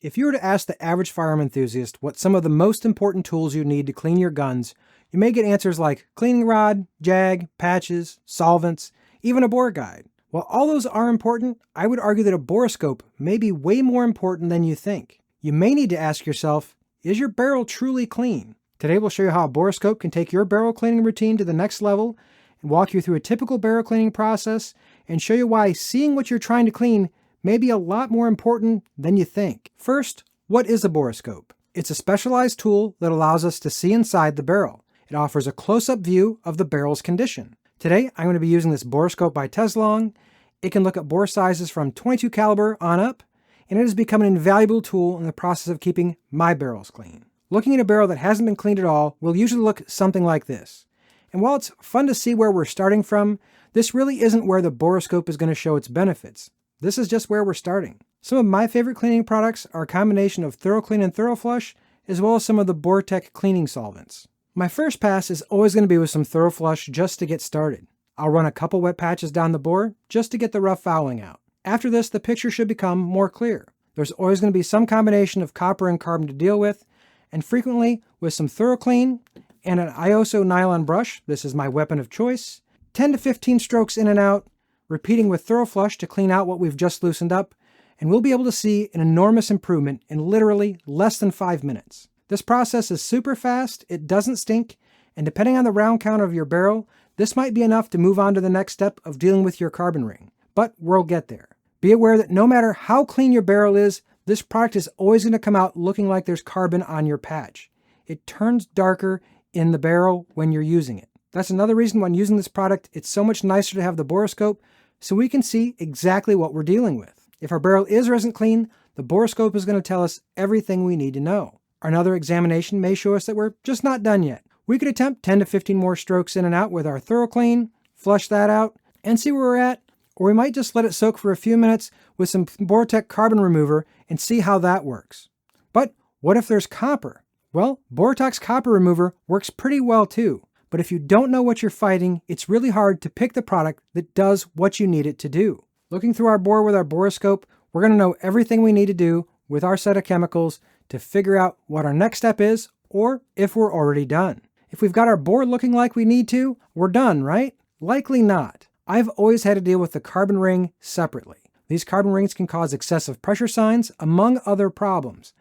If you were to ask the average firearm enthusiast what some of the most important tools you need to clean your guns, you may get answers like cleaning rod, jag, patches, solvents, even a bore guide. While all those are important, I would argue that a borescope may be way more important than you think. You may need to ask yourself, is your barrel truly clean? Today we'll show you how a borescope can take your barrel cleaning routine to the next level and walk you through a typical barrel cleaning process and show you why seeing what you're trying to clean may be a lot more important than you think. First, what is a borescope? It's a specialized tool that allows us to see inside the barrel. It offers a close-up view of the barrel's condition. Today, I'm going to be using this Borescope by Teslong. It can look at bore sizes from .22 caliber on up, and it has become an invaluable tool in the process of keeping my barrels clean. Looking at a barrel that hasn't been cleaned at all will usually look something like this. And while it's fun to see where we're starting from, this really isn't where the Borescope is going to show its benefits. This is just where we're starting. Some of my favorite cleaning products are a combination of ThorroClean and ThorroFlush, as well as some of the BoreTech cleaning solvents. My first pass is always going to be with some ThorroFlush just to get started. I'll run a couple wet patches down the bore just to get the rough fouling out. After this, the picture should become more clear. There's always going to be some combination of copper and carbon to deal with, and frequently with some ThorroClean and an MidwayUSA nylon brush, this is my weapon of choice, 10 to 15 strokes in and out, repeating with ThorroFlush to clean out what we've just loosened up, and we'll be able to see an enormous improvement in literally less than 5 minutes. This process is super fast, it doesn't stink, and depending on the round count of your barrel, this might be enough to move on to the next step of dealing with your carbon ring. But we'll get there. Be aware that no matter how clean your barrel is, this product is always going to come out looking like there's carbon on your patch. It turns darker in the barrel when you're using it. That's another reason when using this product, it's so much nicer to have the Borescope so we can see exactly what we're dealing with. If our barrel is or isn't clean, the Borescope is going to tell us everything we need to know. Another examination may show us that we're just not done yet. We could attempt 10 to 15 more strokes in and out with our ThorroClean, flush that out, and see where we're at, or we might just let it soak for a few minutes with some BoreTech carbon remover and see how that works. But what if there's copper? Well, BoreTech's copper remover works pretty well too. But if you don't know what you're fighting, it's really hard to pick the product that does what you need it to do. Looking through our bore with our Borescope, we're going to know everything we need to do with our set of chemicals to figure out what our next step is, or if we're already done. If we've got our bore looking like we need to, we're done, right? Likely not. I've always had to deal with the carbon ring separately. These carbon rings can cause excessive pressure signs, among other problems.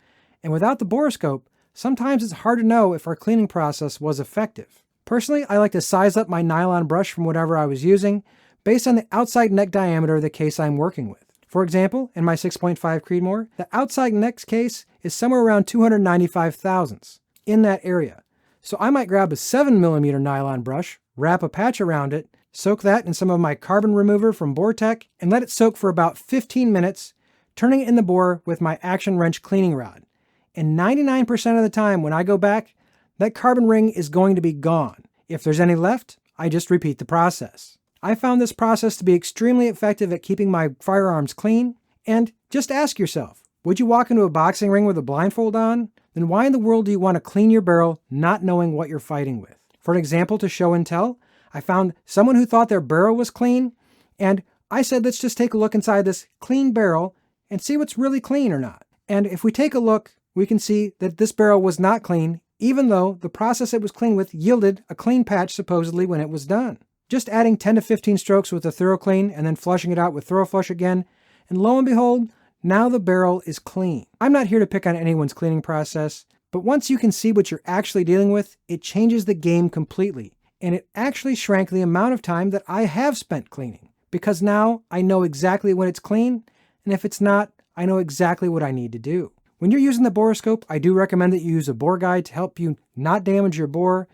And without the Borescope, sometimes it's hard to know if our cleaning process was effective. Personally, I like to size up my nylon brush from whatever I was using based on the outside neck diameter of the case I'm working with. For example, in my 6.5 Creedmoor, the outside neck case is somewhere around 295 thousandths, in that area. So I might grab a 7mm nylon brush, wrap a patch around it, soak that in some of my carbon remover from BoreTech, and let it soak for about 15 minutes, turning it in the bore with my action wrench cleaning rod. And 99% of the time when I go back, that carbon ring is going to be gone. If there's any left, I just repeat the process. I found this process to be extremely effective at keeping my firearms clean. And just ask yourself, would you walk into a boxing ring with a blindfold on? Then why in the world do you want to clean your barrel not knowing what you're fighting with? For an example to show and tell, I found someone who thought their barrel was clean, and I said, let's just take a look inside this clean barrel and see what's really clean or not. And if we take a look, we can see that this barrel was not clean, even though the process it was cleaned with yielded a clean patch supposedly when it was done. Just adding 10 to 15 strokes with the ThorroClean and then flushing it out with ThorroFlush again, and lo and behold, now the barrel is clean. I'm not here to pick on anyone's cleaning process, but once you can see what you're actually dealing with, it changes the game completely. And it actually shrank the amount of time that I have spent cleaning, because now I know exactly when it's clean, and if it's not, I know exactly what I need to do. When you're using the Borescope, I do recommend that you use a bore guide to help you not damage your bore,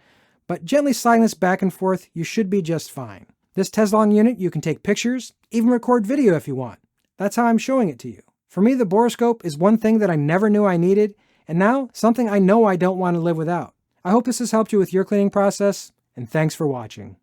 but gently sliding this back and forth, you should be just fine. This Teslong unit, you can take pictures, even record video if you want. That's how I'm showing it to you. For me, the Borescope is one thing that I never knew I needed, and now something I know I don't want to live without. I hope this has helped you with your cleaning process, and thanks for watching.